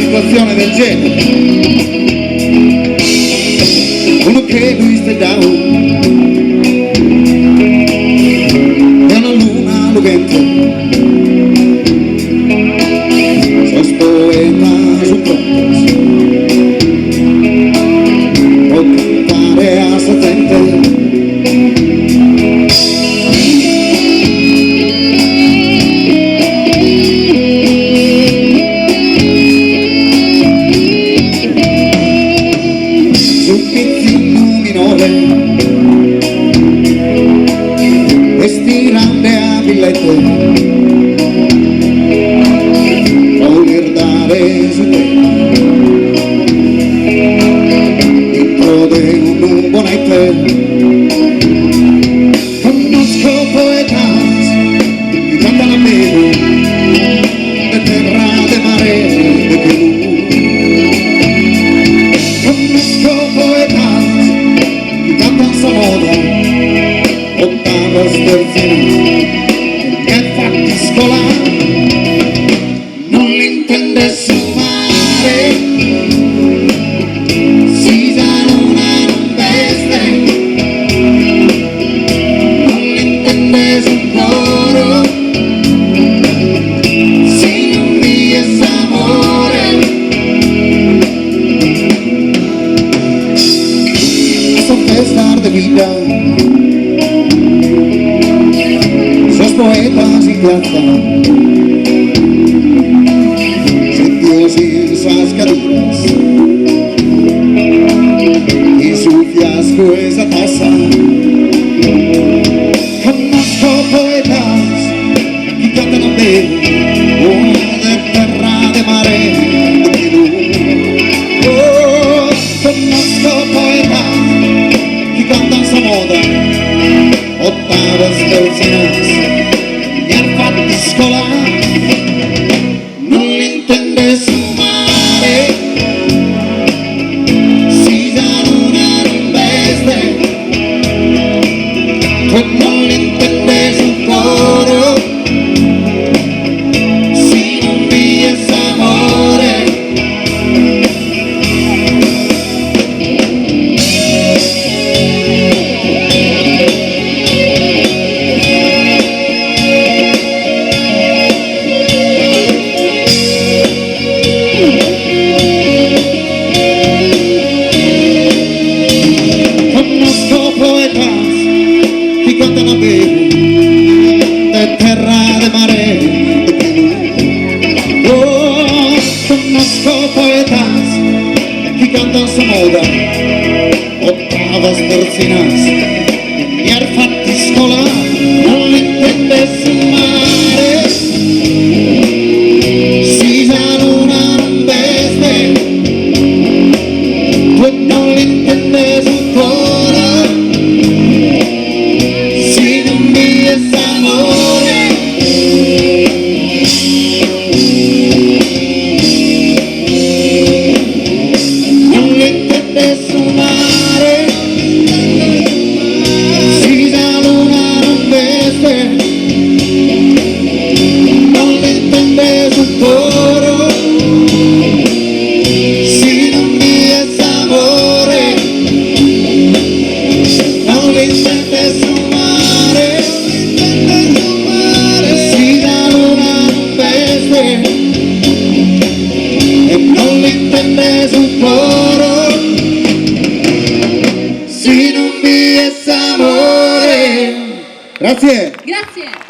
situazione del genere, uno che lui sta down e una luna lucente, sos poetas un Poetas o cantare a sta gente. Estirande a billette voler dare su te dentro de un bonete. Conosco poetas que cantan a meno de terra, de mare, de Canneddu. Conosco poetas que cantan sa moda ottavas terzinas che fatti scolare, non l'intende sumare, si sa luna non veste, non l'intende sul coro, si non vi è s'amore, a soffestar de vida. Poetas y plata, sentidos sin sascaduras y su fiasco esa taza. Conozco poetas que cantan a ver de terra, de mare, de Canneddu. Oh, conozco poetas que cantan sa moda, ottavas terzinas non l'intende sumare, si sa luna non veste, non l'intende sul coro, si non vi è s'amore. Cantan a bere de terra, de mare, de Canneddu. Oh, conosco poetas que cantan sa moda, ottavas terzinas mi har fatti scolare, non l'intende sumare, si sa luna non veste, non l'intende sul coro. Non l'intende sul coro, si non vi è s'amore. Grazie. Grazie.